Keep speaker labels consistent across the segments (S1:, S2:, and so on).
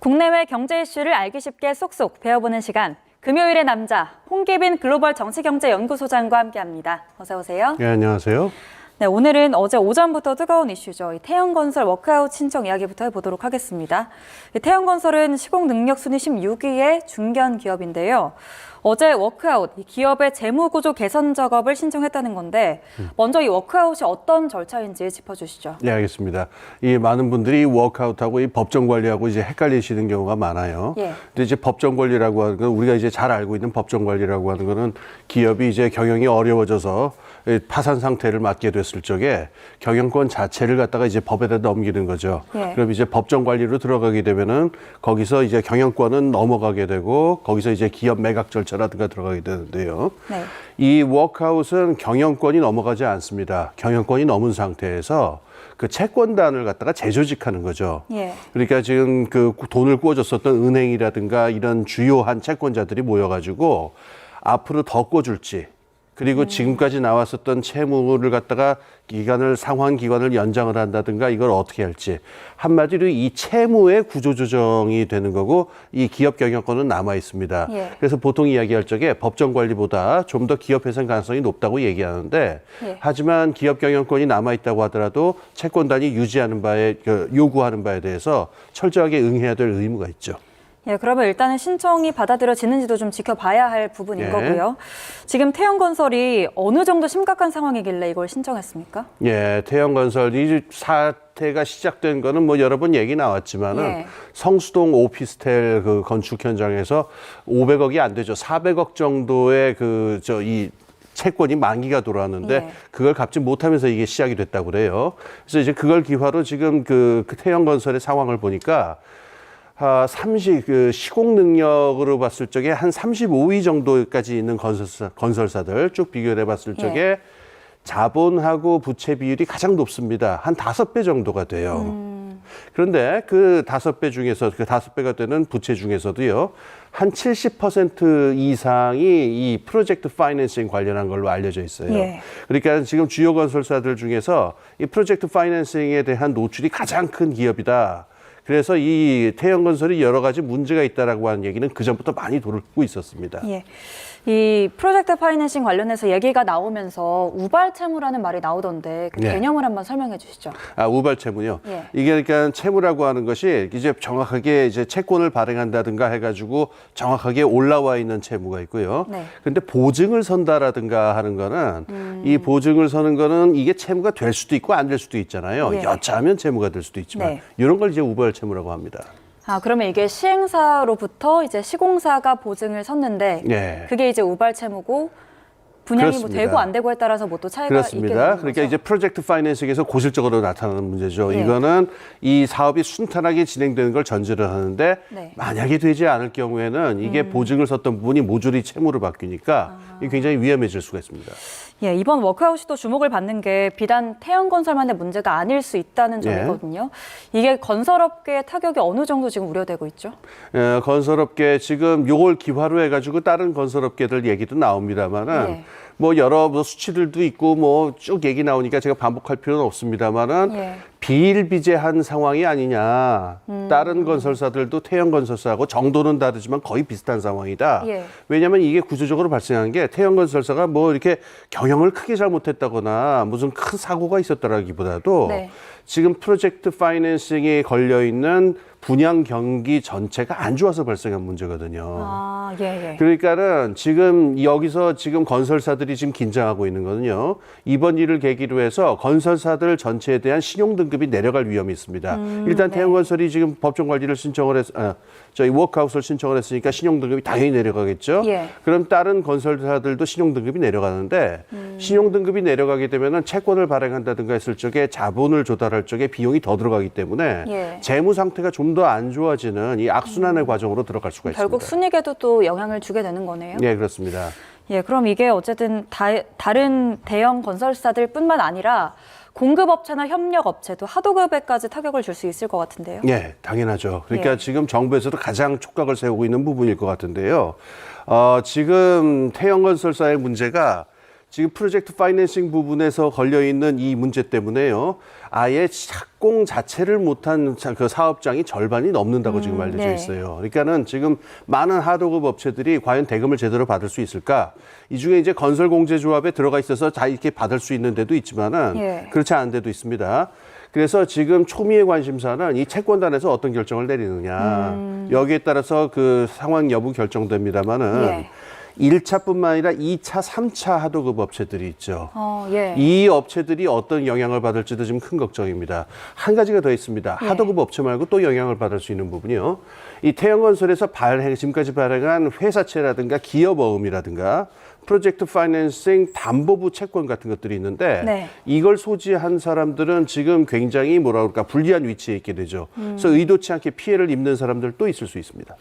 S1: 국내외 경제 이슈를 알기 쉽게 쏙쏙 배워보는 시간. 금요일의 남자, 홍기빈 글로벌 정치경제연구소장과 함께합니다. 어서 오세요.
S2: 네, 안녕하세요.
S1: 네, 오늘은 어제 오전부터 뜨거운 이슈죠. 태형건설 워크아웃 신청 이야기부터 해보도록 하겠습니다. 태형건설은 시공 능력 순위 16위의 중견 기업인데요. 어제 워크아웃, 기업의 재무구조 개선 작업을 신청했다는 건데 먼저 이 워크아웃이 어떤 절차인지 짚어주시죠.
S2: 네, 알겠습니다. 이 많은 분들이 워크아웃하고 이 법정 관리하고 이제 헷갈리시는 경우가 많아요.
S1: 예.
S2: 근데 이제 법정 관리라고 하는 건 우리가 이제 잘 알고 있는 법정 관리라고 하는 거는 기업이 이제 경영이 어려워져서 파산 상태를 맞게 됐을 적에 경영권 자체를 갖다가 이제 법에다 넘기는 거죠.
S1: 예.
S2: 그럼 이제 법정 관리로 들어가게 되면은 거기서 이제 경영권은 넘어가게 되고 거기서 이제 기업 매각 절차라든가 들어가게 되는데요.
S1: 네.
S2: 이 워크아웃은 경영권이 넘어가지 않습니다. 경영권이 넘은 상태에서 그 채권단을 갖다가 재조직하는 거죠.
S1: 예.
S2: 그러니까 지금 그 돈을 꿔줬었던 은행이라든가 이런 주요한 채권자들이 모여가지고 앞으로 더 꿔줄지 그리고 지금까지 나왔었던 채무를 갖다가 상환 기간을 연장을 한다든가 이걸 어떻게 할지 한마디로 이 채무의 구조조정이 되는 거고 이 기업 경영권은 남아 있습니다.
S1: 예.
S2: 그래서 보통 이야기할 적에 법정 관리보다 좀 더 기업 회생 가능성이 높다고 얘기하는데
S1: 예.
S2: 하지만 기업 경영권이 남아 있다고 하더라도 채권단이 요구하는 바에 대해서 철저하게 응해야 될 의무가 있죠.
S1: 예, 그러면 일단은 신청이 받아들여지는지도 좀 지켜봐야 할 부분인
S2: 예.
S1: 거고요. 지금 태형건설이 어느 정도 심각한 상황이길래 이걸 신청했습니까?
S2: 예, 태형건설 이 사태가 시작된 거는 뭐 여러 번 얘기 나왔지만은
S1: 예.
S2: 성수동 오피스텔 그 건축 현장에서 500억이 안 되죠. 400억 정도의 이 채권이 만기가 돌아왔는데
S1: 예.
S2: 그걸 갚지 못하면서 이게 시작이 됐다고 그래요. 그래서 이제 그걸 기화로 지금 그 태형건설의 상황을 보니까 시공 능력으로 봤을 적에 한 35위 정도까지 있는 건설사들 쭉 비교를 해봤을 적에
S1: 예.
S2: 자본하고 부채 비율이 가장 높습니다. 한 5배 정도가 돼요. 그런데 그 5배 중에서, 그 5배가 되는 부채 중에서도요, 한 70% 이상이 이 프로젝트 파이낸싱 관련한 걸로 알려져 있어요.
S1: 예.
S2: 그러니까 지금 주요 건설사들 중에서 이 프로젝트 파이낸싱에 대한 노출이 가장 큰 기업이다. 그래서 이 태형건설이 여러 가지 문제가 있다라고 하는 얘기는 그전부터 많이 돌고 있었습니다.
S1: 예. 이 프로젝트 파이낸싱 관련해서 얘기가 나오면서 우발 채무라는 말이 나오던데 그
S2: 네.
S1: 개념을 한번 설명해 주시죠.
S2: 우발 채무요.
S1: 예.
S2: 이게 그러니까 채무라고 하는 것이 이제 정확하게 이제 채권을 발행한다든가 해가지고 정확하게 올라와 있는 채무가 있고요.
S1: 네.
S2: 근데 보증을 선다라든가 하는 거는 이 보증을 서는 거는 이게 채무가 될 수도 있고 안 될 수도 있잖아요.
S1: 예.
S2: 여차하면 채무가 될 수도 있지만
S1: 네.
S2: 이런 걸 이제 우발 채무라고 합니다.
S1: 그러면 이게 시행사로부터 이제 시공사가 보증을 섰는데
S2: 예.
S1: 그게 이제 우발 채무고 분양이 뭐
S2: 그렇습니다.
S1: 되고 안 되고에 따라서 뭐 또 차이가 있게
S2: 그렇습니다.
S1: 되는
S2: 그러니까
S1: 거죠?
S2: 이제 프로젝트 파이낸싱에서 고질적으로 나타나는 문제죠.
S1: 예.
S2: 이거는 이 사업이 순탄하게 진행되는 걸 전제를 하는데
S1: 네.
S2: 만약에 되지 않을 경우에는 이게 보증을 섰던 부분이 모조리 채무로 바뀌니까 이게 굉장히 위험해질 수가 있습니다.
S1: 예, 이번 워크아웃이 또 주목을 받는 게 비단 태형건설만의 문제가 아닐 수 있다는 점이거든요. 이게 건설업계의 타격이 어느 정도 지금 우려되고 있죠?
S2: 건설업계 지금 요걸 기화로 해가지고 다른 건설업계들 얘기도 나옵니다만은
S1: 예.
S2: 뭐 여러 수치들도 있고 뭐 쭉 얘기 나오니까 제가 반복할 필요는 없습니다만은
S1: 예.
S2: 비일비재한 상황이 아니냐. 다른 건설사들도 태형건설사하고 정도는 다르지만 거의 비슷한 상황이다.
S1: 예.
S2: 왜냐하면 이게 구조적으로 발생한 게 태형건설사가 뭐 이렇게 경영을 크게 잘못했다거나 무슨 큰 사고가 있었다라기보다도
S1: 네.
S2: 지금 프로젝트 파이낸싱에 걸려 있는 분양 경기 전체가 안 좋아서 발생한 문제거든요.
S1: 예.
S2: 그러니까는 지금 여기서 지금 건설사들이 지금 긴장하고 있는 거는요. 이번 일을 계기로 해서 건설사들 전체에 대한 신용 등급이 내려갈 위험이 있습니다. 일단
S1: 네.
S2: 태형건설이 지금 법정 관리를 저희 워크아웃을 신청을 했으니까 신용 등급이 당연히 내려가겠죠.
S1: 예.
S2: 그럼 다른 건설사들도 신용 등급이 내려가는데 신용 등급이 내려가게 되면은 채권을 발행한다든가 했을 적에 자본을 조달할 적에 비용이 더 들어가기 때문에
S1: 예.
S2: 재무 상태가 좀 더 안 좋아지는 이 악순환의 과정으로 들어갈 수가
S1: 결국
S2: 있습니다.
S1: 순익에도 또 영향을 주게 되는 거네요.
S2: 네, 그렇습니다.
S1: 예, 그럼 이게 어쨌든 다른 대형 건설사들뿐만 아니라 공급업체나 협력업체도 하도급에까지 타격을 줄 수 있을 것 같은데요.
S2: 네, 당연하죠. 그러니까
S1: 예.
S2: 지금 정부에서도 가장 촉각을 세우고 있는 부분일 것 같은데요. 지금 태형건설사의 문제가 지금 프로젝트 파이낸싱 부분에서 걸려있는 이 문제 때문에요. 아예 착공 자체를 못한 그 사업장이 절반이 넘는다고 지금 알려져
S1: 네.
S2: 있어요. 그러니까는 지금 많은 하도급 업체들이 과연 대금을 제대로 받을 수 있을까? 이 중에 이제 건설공제조합에 들어가 있어서 다 이렇게 받을 수 있는 데도 있지만은
S1: 예.
S2: 그렇지 않은 데도 있습니다. 그래서 지금 초미의 관심사는 이 채권단에서 어떤 결정을 내리느냐. 여기에 따라서 그 상황 여부 결정됩니다만은
S1: 예.
S2: 1차뿐만 아니라 2차, 3차 하도급 업체들이 있죠.
S1: 예.
S2: 이 업체들이 어떤 영향을 받을지도 지금 큰 걱정입니다. 한 가지가 더 있습니다.
S1: 예.
S2: 하도급 업체 말고 또 영향을 받을 수 있는 부분이요. 이 태영건설에서 지금까지 발행한 회사채라든가 기업어음이라든가 프로젝트 파이낸싱 담보부 채권 같은 것들이 있는데
S1: 네.
S2: 이걸 소지한 사람들은 지금 굉장히 뭐라 그럴까 불리한 위치에 있게 되죠. 그래서 의도치 않게 피해를 입는 사람들도 있을 수 있습니다.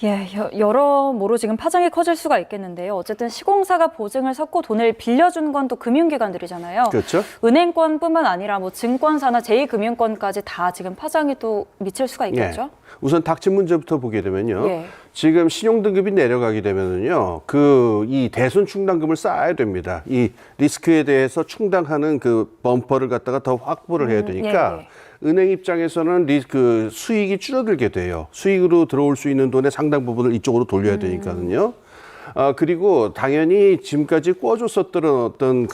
S1: 예, 여러모로 지금 파장이 커질 수가 있겠는데요. 어쨌든 시공사가 보증을 섰고 돈을 빌려준 건 또 금융기관들이잖아요.
S2: 그렇죠.
S1: 은행권뿐만 아니라 뭐 증권사나 제2금융권까지 다 지금 파장이 또 미칠 수가 있겠죠.
S2: 예. 우선 닥친 문제부터 보게 되면요.
S1: 예.
S2: 지금 신용등급이 내려가게 되면은요, 이 대손 충당금을 쌓아야 됩니다. 이 리스크에 대해서 충당하는 그 범퍼를 갖다가 더 확보를 해야 되니까
S1: 예.
S2: 은행 입장에서는 수익이 줄어들게 돼요. 수익으로 들어올 수 있는 돈의 상당 부분을 이쪽으로 돌려야 되니까는요. 그리고 당연히 지금까지 꿔줬었던 어떤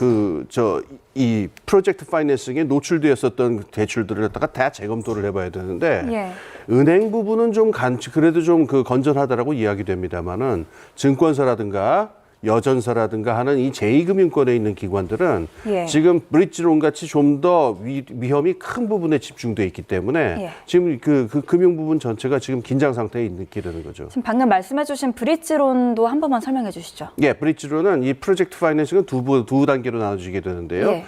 S2: 이 프로젝트 파이낸싱에 노출되었었던 대출들을 갖다가 다 재검토를 해봐야 되는데
S1: 예.
S2: 은행 부분은 좀 그래도 좀 건전하다라고 이야기됩니다만은 증권사라든가 여전사라든가 하는 이 제2금융권에 있는 기관들은
S1: 예.
S2: 지금 브릿지론 같이 좀 더 위험이 큰 부분에 집중돼 있기 때문에
S1: 예.
S2: 지금 그 금융 부분 전체가 지금 긴장 상태에 있는 거죠.
S1: 지금 방금 말씀해주신 브릿지론도 한 번만 설명해 주시죠.
S2: 예, 브릿지론은 이 프로젝트 파이낸싱은 두 단계로 나눠지게 되는데요.
S1: 예.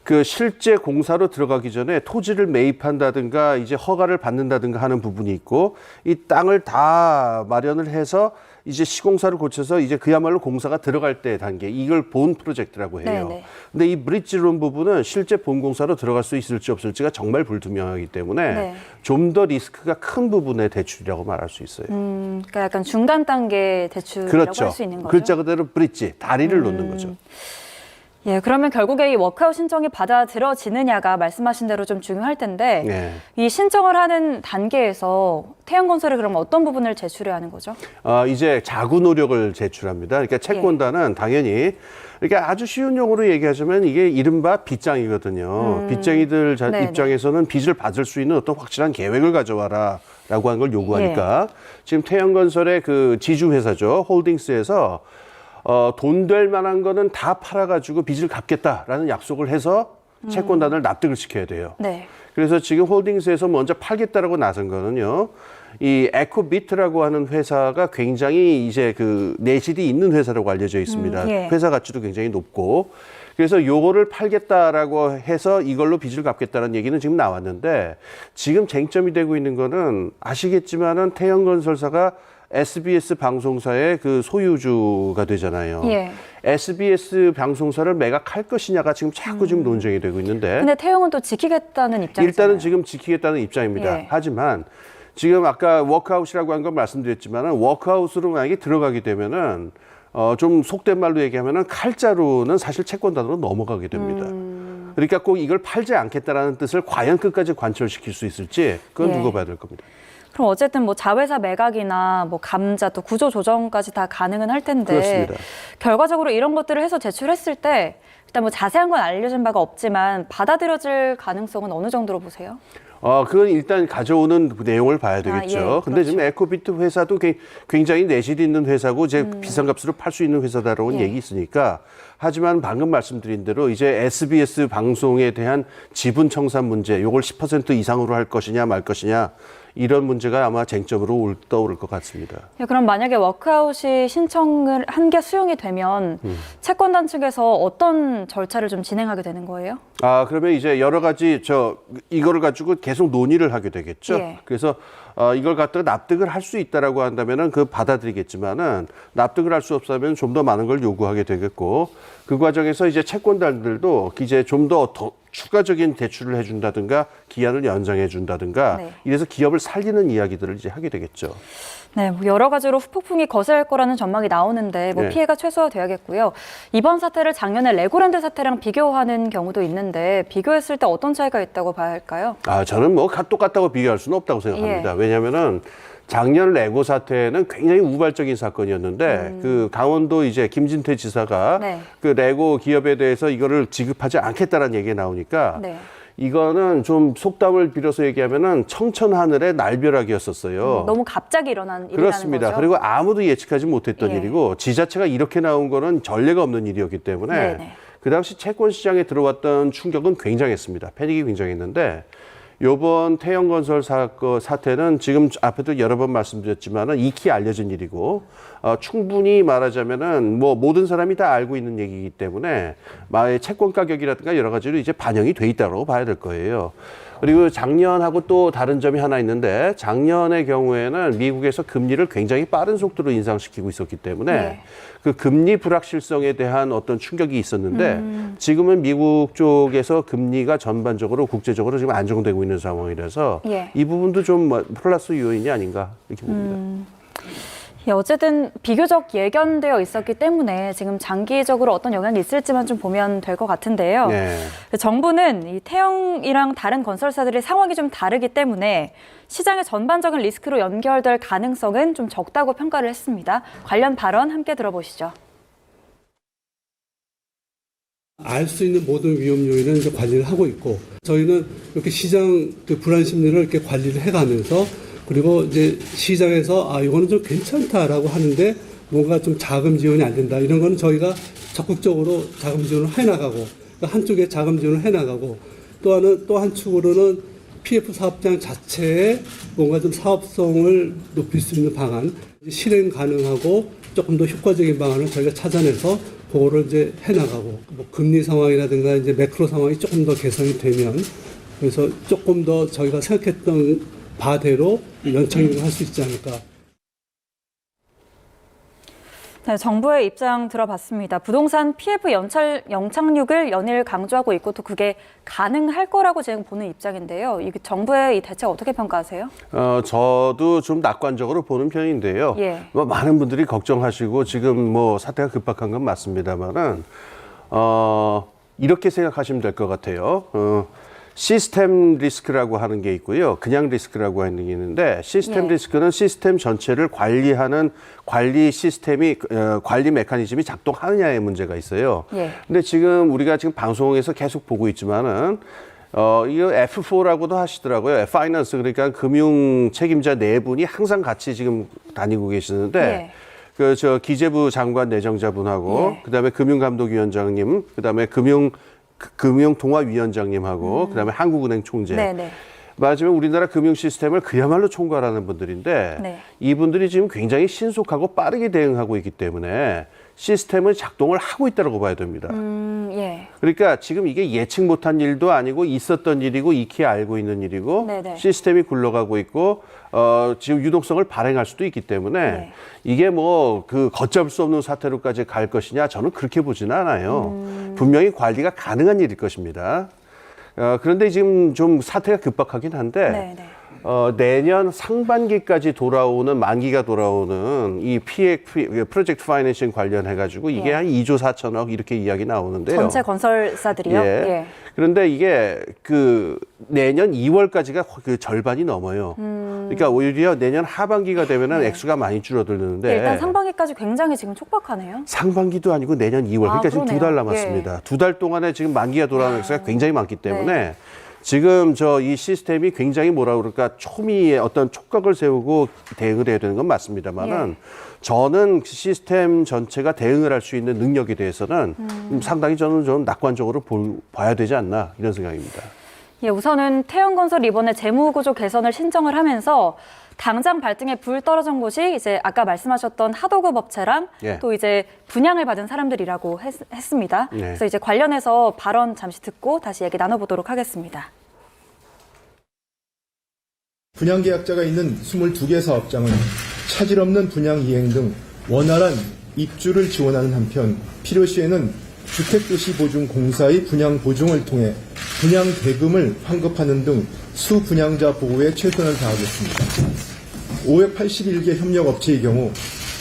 S2: 그 실제 공사로 들어가기 전에 토지를 매입한다든가 이제 허가를 받는다든가 하는 부분이 있고 이 땅을 다 마련을 해서 이제 시공사를 거쳐서 이제 그야말로 공사가 들어갈 때 단계 이걸 본 프로젝트라고 해요.
S1: 네네.
S2: 근데 이 브릿지론 부분은 실제 본 공사로 들어갈 수 있을지 없을지가 정말 불투명하기 때문에
S1: 네.
S2: 좀 더 리스크가 큰 부분의 대출이라고 말할 수 있어요.
S1: 그러니까 약간 중간 단계 대출이라고
S2: 그렇죠.
S1: 할 수 있는 거죠.
S2: 글자 그대로 브릿지, 다리를 놓는 거죠.
S1: 예, 그러면 결국에 이 워크아웃 신청이 받아들여지느냐가 말씀하신 대로 좀 중요할 텐데
S2: 네.
S1: 이 신청을 하는 단계에서 태영건설이 그럼 어떤 부분을 제출해야 하는 거죠?
S2: 이제 자구 노력을 제출합니다. 그러니까 채권단은 당연히 그러니까 아주 쉬운 용어로 얘기하자면 이게 이른바 빚장이거든요. 빚쟁이들
S1: 네네.
S2: 입장에서는 빚을 받을 수 있는 어떤 확실한 계획을 가져와라라고 하는 걸 요구하니까 지금 태영건설의 그 지주회사죠. 홀딩스에서 돈 될 만한 거는 다 팔아가지고 빚을 갚겠다라는 약속을 해서 채권단을 납득을 시켜야 돼요.
S1: 네.
S2: 그래서 지금 홀딩스에서 먼저 팔겠다라고 나선 거는요. 이 에코비트라고 하는 회사가 굉장히 이제 그 내실이 있는 회사라고 알려져 있습니다.
S1: 예.
S2: 회사 가치도 굉장히 높고. 그래서 요거를 팔겠다라고 해서 이걸로 빚을 갚겠다는 얘기는 지금 나왔는데 지금 쟁점이 되고 있는 거는 아시겠지만은 태영건설사가 SBS 방송사의 그 소유주가 되잖아요.
S1: 예.
S2: SBS 방송사를 매각할 것이냐가 지금 자꾸 지금 논쟁이 되고 있는데
S1: 근데 태영은 또 지키겠다는 입장이잖아요.
S2: 일단은 지금 지키겠다는 입장입니다.
S1: 예.
S2: 하지만 지금 아까 워크아웃이라고 한 건 말씀드렸지만은 워크아웃으로 만약에 들어가게 되면은 좀 속된 말로 얘기하면은 칼자루는 사실 채권단으로 넘어가게 됩니다. 그러니까 꼭 이걸 팔지 않겠다라는 뜻을 과연 끝까지 관철시킬 수 있을지 그건
S1: 예.
S2: 두고 봐야 될 겁니다.
S1: 그럼 어쨌든 뭐 자회사 매각이나 뭐 감자 또 구조 조정까지 다 가능은 할 텐데
S2: 그렇습니다.
S1: 결과적으로 이런 것들을 해서 제출했을 때 일단 뭐 자세한 건 알려진 바가 없지만 받아들여질 가능성은 어느 정도로 보세요?
S2: 그건 일단 가져오는 내용을 봐야 되겠죠.
S1: 예,
S2: 근데 지금
S1: 그렇죠.
S2: 에코비트 회사도 굉장히 내실이 있는 회사고 이제 비싼 값으로 팔 수 있는 회사다라고
S1: 예.
S2: 얘기 있으니까 하지만 방금 말씀드린 대로 이제 SBS 방송에 대한 지분 청산 문제 요걸 10% 이상으로 할 것이냐 말 것이냐 이런 문제가 아마 쟁점으로 떠오를 것 같습니다.
S1: 예, 그럼 만약에 워크아웃이 신청을 한 게 수용이 되면 채권단 측에서 어떤 절차를 좀 진행하게 되는 거예요?
S2: 그러면 이제 여러 가지 이거를 가지고 계속 논의를 하게 되겠죠.
S1: 예.
S2: 그래서 이걸 갖다가 납득을 할 수 있다라고 한다면은 그 받아들이겠지만은 납득을 할 수 없다면 좀 더 많은 걸 요구하게 되겠고 그 과정에서 이제 채권단들도 이제 좀 더 추가적인 대출을 해준다든가 기한을 연장해준다든가
S1: 네.
S2: 이래서 기업을 살리는 이야기들을 이제 하게 되겠죠.
S1: 네, 뭐 여러 가지로 후폭풍이 거세할 거라는 전망이 나오는데 뭐
S2: 네.
S1: 피해가 최소화돼야겠고요. 이번 사태를 작년에 레고랜드 사태랑 비교하는 경우도 있는데 비교했을 때 어떤 차이가 있다고 봐야 할까요?
S2: 저는 뭐 똑같다고 비교할 수는 없다고 생각합니다.
S1: 예.
S2: 왜냐하면은 작년 레고 사태는 굉장히 우발적인 사건이었는데 그 강원도 이제 김진태 지사가
S1: 네.
S2: 그 레고 기업에 대해서 이거를 지급하지 않겠다라는 얘기가 나오니까
S1: 네.
S2: 이거는 좀 속담을 빌어서 얘기하면은 청천하늘의 날벼락이었었어요.
S1: 너무 갑자기 일어난 일이라는
S2: 그렇습니다.
S1: 거죠.
S2: 그리고 아무도 예측하지 못했던
S1: 예.
S2: 일이고 지자체가 이렇게 나온 거는 전례가 없는 일이었기 때문에
S1: 네네.
S2: 그 당시 채권 시장에 들어왔던 충격은 굉장했습니다. 패닉이 굉장했는데 요번 태영건설 사태는 지금 앞에도 여러 번 말씀드렸지만은 익히 알려진 일이고 충분히 말하자면은 뭐 모든 사람이 다 알고 있는 얘기이기 때문에 채권 가격이라든가 여러 가지로 이제 반영이 돼 있다고 봐야 될 거예요. 그리고 작년하고 또 다른 점이 하나 있는데 작년의 경우에는 미국에서 금리를 굉장히 빠른 속도로 인상시키고 있었기 때문에
S1: 네.
S2: 그 금리 불확실성에 대한 어떤 충격이 있었는데 지금은 미국 쪽에서 금리가 전반적으로 국제적으로 지금 안정되고 있는 상황이라서
S1: 예.
S2: 이 부분도 좀 플러스 요인이 아닌가 이렇게 봅니다.
S1: 예, 어쨌든 비교적 예견되어 있었기 때문에 지금 장기적으로 어떤 영향이 있을지만 좀 보면 될 것 같은데요.
S2: 네.
S1: 정부는 이 태영이랑 다른 건설사들의 상황이 좀 다르기 때문에 시장의 전반적인 리스크로 연결될 가능성은 좀 적다고 평가를 했습니다. 관련 발언 함께 들어보시죠.
S3: 알 수 있는 모든 위험 요인은 이제 관리를 하고 있고 저희는 이렇게 시장 그 불안 심리를 이렇게 관리를 해가면서 그리고 이제 시장에서 이거는 좀 괜찮다라고 하는데 뭔가 좀 자금 지원이 안 된다 이런 거는 저희가 적극적으로 자금 지원을 해나가고 그러니까 한쪽에 자금 지원을 해나가고 또 한 축으로는 PF 사업장 자체에 뭔가 좀 사업성을 높일 수 있는 방안 실행 가능하고 조금 더 효과적인 방안을 저희가 찾아내서 그거를 이제 해나가고 뭐 금리 상황이라든가 이제 매크로 상황이 조금 더 개선이 되면 그래서 조금 더 저희가 생각했던 바대로 연착륙을 할 수 있지 않을까.
S1: 네, 정부의 입장 들어봤습니다. 부동산 PF 영착륙을 연일 강조하고 있고 또 그게 가능할 거라고 지금 보는 입장인데요. 이 정부의 이 대책 어떻게 평가하세요?
S2: 저도 좀 낙관적으로 보는 편인데요.
S1: 예.
S2: 뭐 많은 분들이 걱정하시고 지금 뭐 사태가 급박한 건 맞습니다만은 이렇게 생각하시면 될 것 같아요. 시스템 리스크라고 하는 게 있고요. 그냥 리스크라고 하는 게 있는데 시스템
S1: 예.
S2: 리스크는 시스템 전체를 관리하는 관리 시스템이 관리 메커니즘이 작동하느냐의 문제가 있어요.
S1: 예.
S2: 근데 지금 우리가 지금 방송에서 계속 보고 있지만은 이거 F4라고도 하시더라고요. 파이낸스 그러니까 금융 책임자 네 분이 항상 같이 지금 다니고 계시는데
S1: 예.
S2: 그 기재부 장관 내정자분하고
S1: 예.
S2: 그다음에 금융감독위원장님, 그다음에 금융통화위원장님하고 그다음에 한국은행 총재.
S1: 네네.
S2: 맞으면 우리나라 금융 시스템을 그야말로 총괄하는 분들인데
S1: 네.
S2: 이분들이 지금 굉장히 신속하고 빠르게 대응하고 있기 때문에 시스템은 작동을 하고 있다고 봐야 됩니다.
S1: 예.
S2: 그러니까 지금 이게 예측 못한 일도 아니고 있었던 일이고 익히 알고 있는 일이고
S1: 네네.
S2: 시스템이 굴러가고 있고 지금 유동성을 발행할 수도 있기 때문에
S1: 네.
S2: 이게 뭐 그 걷잡을 수 없는 사태로까지 갈 것이냐 저는 그렇게 보지는 않아요. 분명히 관리가 가능한 일일 것입니다. 그런데 지금 좀 사태가 급박하긴 한데
S1: 네네.
S2: 내년 상반기까지 돌아오는 만기가 돌아오는 이 프로젝트 파이낸싱 관련해가지고 이게
S1: 예.
S2: 한 2조 4천억 이렇게 이야기 나오는데요.
S1: 전체 건설사들이요?
S2: 예. 그런데 이게 그 내년 2월까지가 그 절반이 넘어요. 그러니까 오히려 내년 하반기가 되면은
S1: 네.
S2: 액수가 많이 줄어들는데
S1: 예, 일단 상반기까지 굉장히 지금 촉박하네요.
S2: 상반기도 아니고 내년 2월. 그러니까 지금
S1: 그러네요.
S2: 2달 남았습니다. 2달 동안에 지금 만기가 돌아오는 액수가 굉장히 많기 때문에
S1: 네.
S2: 지금 이 시스템이 굉장히 뭐라 그럴까 초미의 어떤 촉각을 세우고 대응을 해야 되는 건 맞습니다만은
S1: 예.
S2: 저는 시스템 전체가 대응을 할 수 있는 능력에 대해서는 상당히 저는 좀 낙관적으로 봐야 되지 않나 이런 생각입니다.
S1: 예, 우선은 태영건설 이번에 재무구조 개선을 신청을 하면서 당장 발등에 불 떨어진 곳이 이제 아까 말씀하셨던 하도급 업체랑
S2: 예.
S1: 또 이제 분양을 받은 사람들이라고 했습니다.
S2: 네.
S1: 그래서 이제 관련해서 발언 잠시 듣고 다시 얘기 나눠보도록 하겠습니다.
S4: 분양계약자가 있는 22개 사업장은 차질 없는 분양 이행 등 원활한 입주를 지원하는 한편 필요시에는 주택도시보증공사의 분양 보증을 통해 분양 대금을 환급하는 등 수분양자 보호에 최선을 다하겠습니다. 581개 협력업체의 경우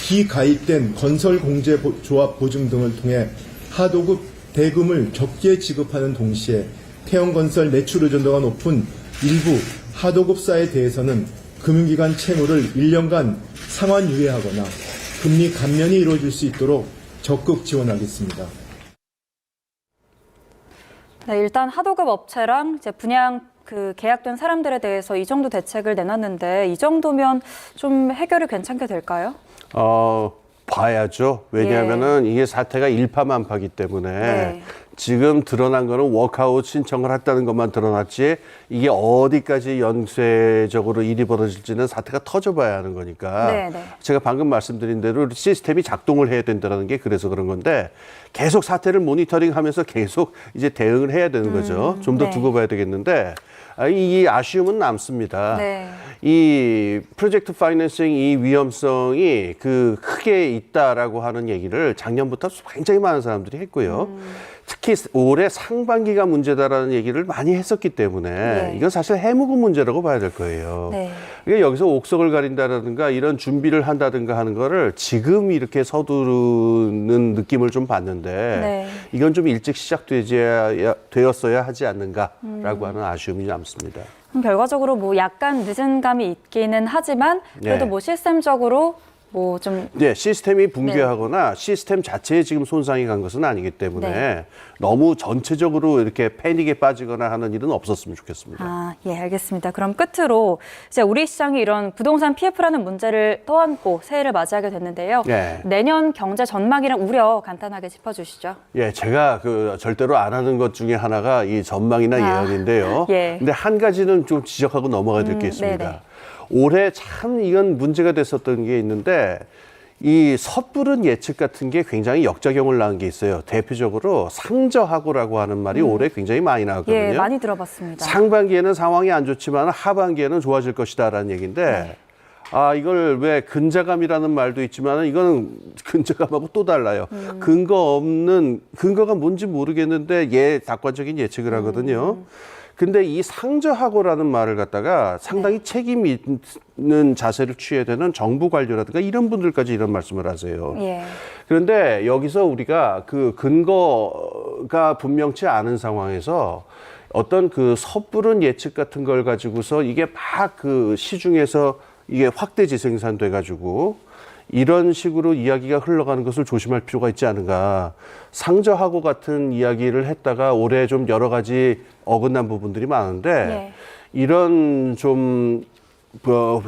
S4: 비가입된 건설공제조합 보증 등을 통해 하도급 대금을 적게 지급하는 동시에 태형건설 매출 의존도가 높은 일부 하도급사에 대해서는 금융기관 채무를 1년간 상환 유예하거나 금리 감면이 이루어질 수 있도록 적극 지원하겠습니다.
S1: 네, 일단 하도급 업체랑 이제 분양 계약된 사람들에 대해서 이 정도 대책을 내놨는데 이 정도면 좀 해결이 괜찮게 될까요?
S2: 봐야죠. 왜냐하면은 이게 사태가 일파만파기 때문에
S1: 네.
S2: 지금 드러난 거는 워크아웃 신청을 했다는 것만 드러났지 이게 어디까지 연쇄적으로 일이 벌어질지는 사태가 터져봐야 하는 거니까
S1: 네, 네.
S2: 제가 방금 말씀드린 대로 시스템이 작동을 해야 된다는 게 그래서 그런 건데 계속 사태를 모니터링하면서 계속 이제 대응을 해야 되는 거죠. 좀 더
S1: 네.
S2: 두고 봐야 되겠는데 이 아쉬움은 남습니다.
S1: 네.
S2: 이 프로젝트 파이낸싱 이 위험성이 크게 있다라고 하는 얘기를 작년부터 굉장히 많은 사람들이 했고요. 특히 올해 상반기가 문제다라는 얘기를 많이 했었기 때문에
S1: 네.
S2: 이건 사실 해묵은 문제라고 봐야 될 거예요.
S1: 네.
S2: 그러니까 여기서 옥석을 가린다든가 이런 준비를 한다든가 하는 거를 지금 이렇게 서두르는 느낌을 좀 봤는데
S1: 네.
S2: 이건 좀 일찍 시작되었어야 하지 않는가라고 하는 아쉬움이 남습니다.
S1: 결과적으로 뭐 약간 늦은 감이 있기는 하지만 그래도
S2: 네.
S1: 뭐 시스템적으로 뭐 좀
S2: 네, 시스템이 붕괴하거나 시스템 자체에 지금 손상이 간 것은 아니기 때문에
S1: 네.
S2: 너무 전체적으로 이렇게 패닉에 빠지거나 하는 일은 없었으면 좋겠습니다.
S1: 예, 알겠습니다. 그럼 끝으로 이제 우리 시장이 이런 부동산 PF라는 문제를 떠안고 새해를 맞이하게 됐는데요.
S2: 네.
S1: 내년 경제 전망이랑 우려 간단하게 짚어주시죠.
S2: 예, 제가 절대로 안 하는 것 중에 하나가 이 전망이나 예언인데요.
S1: 예.
S2: 근데 한 가지는 좀 지적하고 넘어가야 될 게 있습니다.
S1: 네네.
S2: 올해 참 이건 문제가 됐었던 게 있는데 이 섣부른 예측 같은 게 굉장히 역작용을 낳은 게 있어요. 대표적으로 상저하고라고 하는 말이 올해 굉장히 많이 나왔거든요.
S1: 예, 많이 들어봤습니다.
S2: 상반기에는 상황이 안 좋지만 하반기에는 좋아질 것이다라는 얘기인데 이걸 왜 근자감이라는 말도 있지만 이거는 근자감하고 또 달라요. 근거가 뭔지 모르겠는데 낙관적인 예측을 하거든요. 근데 이 상저하고라는 말을 갖다가 상당히 책임 있는 자세를 취해야 되는 정부 관료라든가 이런 분들까지 이런 말씀을 하세요.
S1: 예.
S2: 그런데 여기서 우리가 근거가 분명치 않은 상황에서 어떤 섣부른 예측 같은 걸 가지고서 이게 막 시중에서 이게 확대 재생산돼 가지고 이런 식으로 이야기가 흘러가는 것을 조심할 필요가 있지 않은가. 상저하고 같은 이야기를 했다가 올해 좀 여러 가지 어긋난 부분들이 많은데
S1: 예.
S2: 이런 좀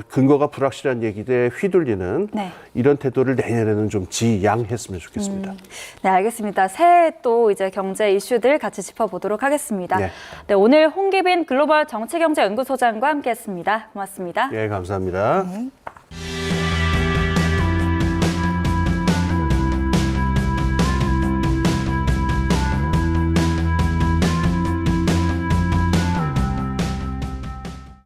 S2: 근거가 불확실한 얘기에 휘둘리는
S1: 네.
S2: 이런 태도를 내년에는 좀 지양했으면 좋겠습니다.
S1: 네, 알겠습니다. 새해 또 이제 경제 이슈들 같이 짚어보도록 하겠습니다.
S2: 네.
S1: 네, 오늘 홍기빈 글로벌 정치경제연구소장과 함께했습니다. 고맙습니다.
S2: 예, 감사합니다.
S1: 네.